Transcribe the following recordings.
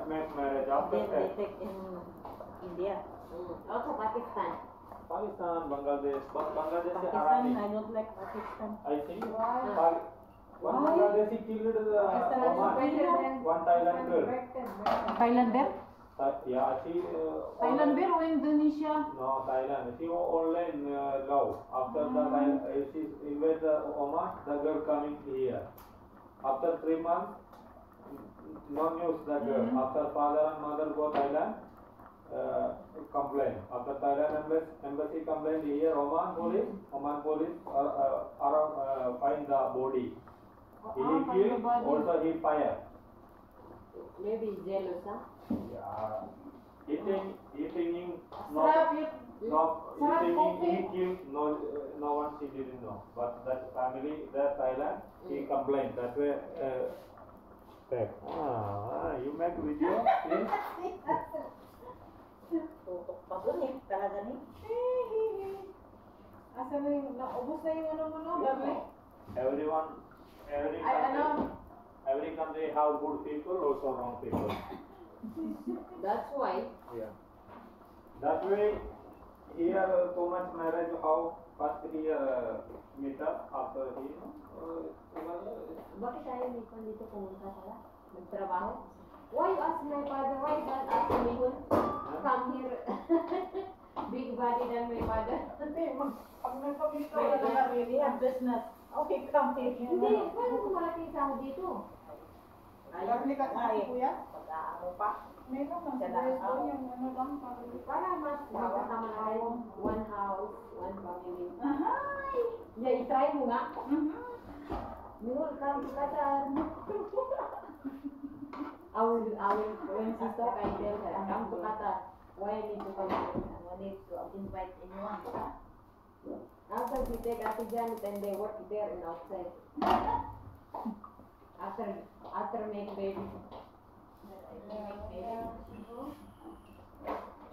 make marriage after Then that. they take in India. Also Pakistan. Pakistan, Bangladesh, but Bangladesh is Pakistan, Arabic. I don't like Pakistan. I think Why? one Why? Bangladeshi killed Pakistan is Oman. better than One Thailand girl. Thailander? Yeah, she. Thailander or Indonesia? No, Thailand. She was only in love. After the she invaded Oman, the girl coming here. After 3 months, no news the girl. After father and mother go Thailand, complain. After Thailand embassy complained here, Oman police around find the body. He killed, also he fired. Maybe jealous, huh? Yeah. He thinking Sarap yun. he killed no one she didn't know. But that family, that Thailand, he complained. That way, you make video, see? Tutok pa dun eh, talaga ni. Asa na yung, naubos na yung ano mo no, gabi? Every Ay, ano? every country have good people, also wrong people. That's why. Yeah. That way, here too much marriage, how first here meet up, after Bakit tayo may kung dito pumunta pala? Nagtrabaho? Why you ask my father? Why you don't ask me when come here? Big body than my father. Hindi, pag nagpamito, Wait, they are really have business. Okay, come here. Hindi, paano kung malaki sa ako dito? Garli ka sa Ay, kuya? pag-aano pa. Meron lang sa Siya lang, resto oh. yung ano lang, parang Para mas magkasama na kayo. One house, one family. Ahay! Yeah, i-try mo nga. Minul, come to Qatar. When she talk, I tell her, come to Qatar. Why I need to come to Qatar? No need to invite anyone. After she take Ate Janet and they work there and outside. After make baby.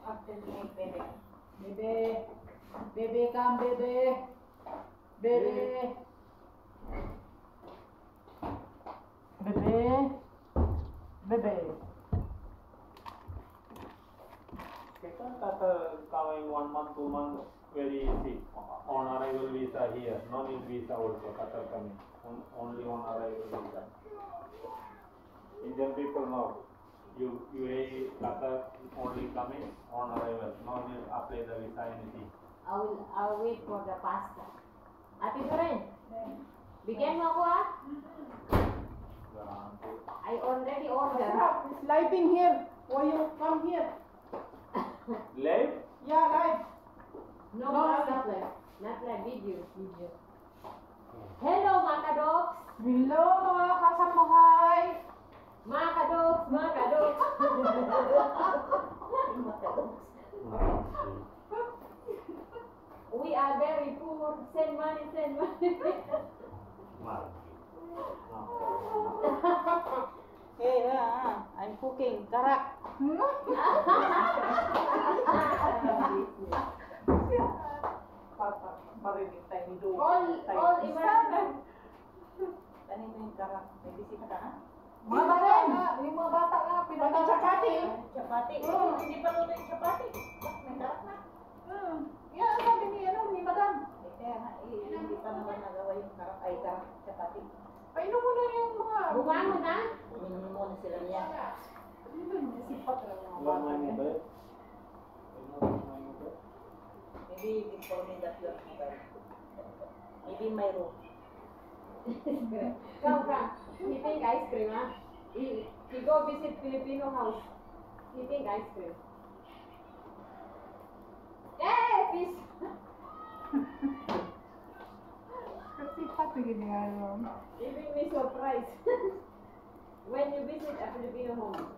After make baby. Baby. Baby, come, baby. Baby. Baby. Baby. Second, coming 1 month, 2 months, very easy. On arrival visa here, no need visa also, Qatar coming. Only on arrival visa. Indian people know. UAE, Qatar only coming on arrival. No need apply the visa anything. I'll wait for the pasta. Ate Doreen, bigyan mo ako ah. I already ordered. Sarap, it's live in here. Why you come here? Live? Yeah, live. No, not like video. Hello mga kadoks. Hello, mga kasambahay. Mga kadoks. We are very poor. Send money. Hey, I'm cooking. Karak. Marinig tayo ni Dugo. All immersion. Kanino yung karak? May bisita ka na? Mga bata nga, yung mga bata nga, pinag-chapati. Chapati. Hindi pa luto yung chapati. May karak na. Yan, ang sabi ni, ni madam. Kaya nga, hindi pa naman nagawa yung karak. Ay, karak chapati. Painom mo na yung mga... Bumangon na. Uminom muna sila niya. Sipat lang yung mga One bata. money back. Maybe before me that you're mobile. Maybe my room. Come. He think ice cream, huh? He go visit Filipino house. He think ice cream. Hey, fish! Sipat yung ginagawa. Giving me surprise. When you visit a Filipino home.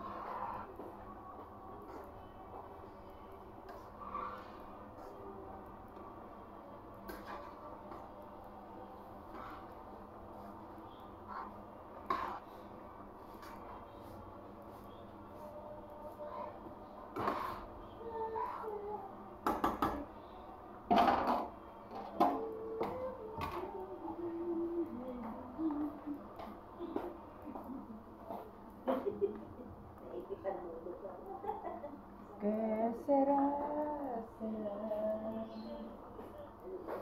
Que será, será.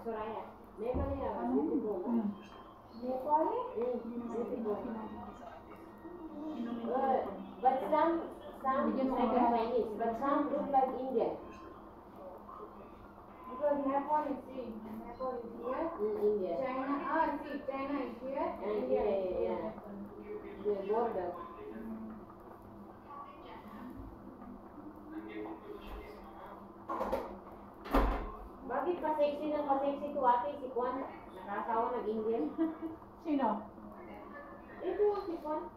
Soraya, Nepali are beautiful. Nepali? Beautiful. But some look like Chinese, but some look like Indian. Because Nepal is see, Nepal is here. India. China, see, China is here. And India is yeah, here. The border. Bakit pa-sexy ng pa-sexy to ate si Kwan? Nakasawa nag-Indian. Sino? Ito si Kwan.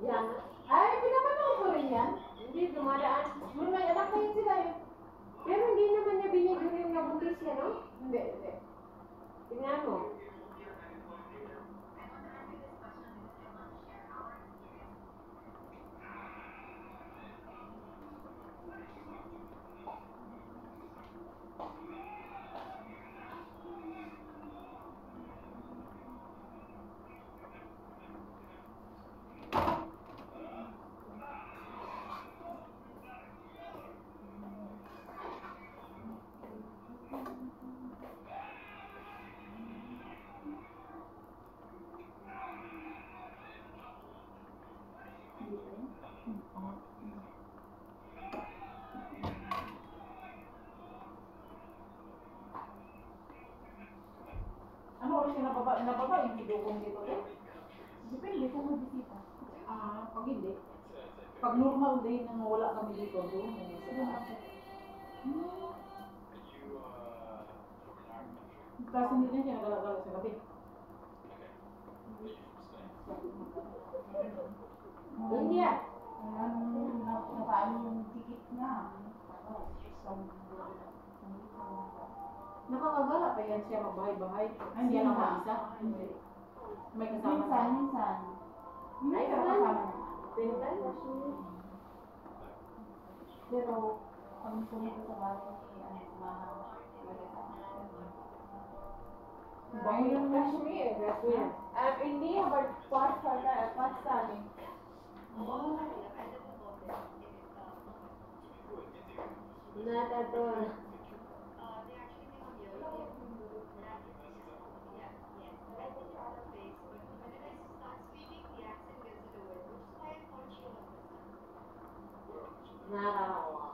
Jana. Ay, pinapanood ko rin yan. Hindi dumadaan. May anak na yun sila eh. Pero hindi naman niya binigyan yung nabuntis siya, no? Hindi, hindi. Tingnan mo. Ano oras yung nababa yung idukong dito eh? Depende kung magbisita. Pag hindi. Pag normal day nang wala kami dito, doon sa Kasi hindi na siya nagalagala sa gabi. India. Napaano yung ticket na. Nakakagala pa yan siya magbahay-bahay. Hindi siya lang mag-isa. Hindi. May kasama na. Minsan. Ay, May naman. kasama na. Pintal mo. Pero, kung pumunta sa bahay, Bayan na siya. Kashmir. Kashmir. India, but Pakistan. Not at all. Nakakawa.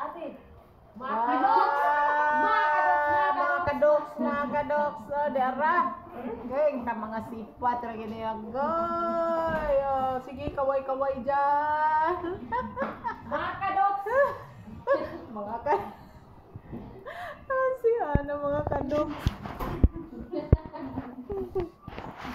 Ate, Kadoks, dara. Geng, ka mga sifat ra gini agoy. Sige, kaway-kaway dyan. mga kadoks! Mga ka... si ano mga kadoks.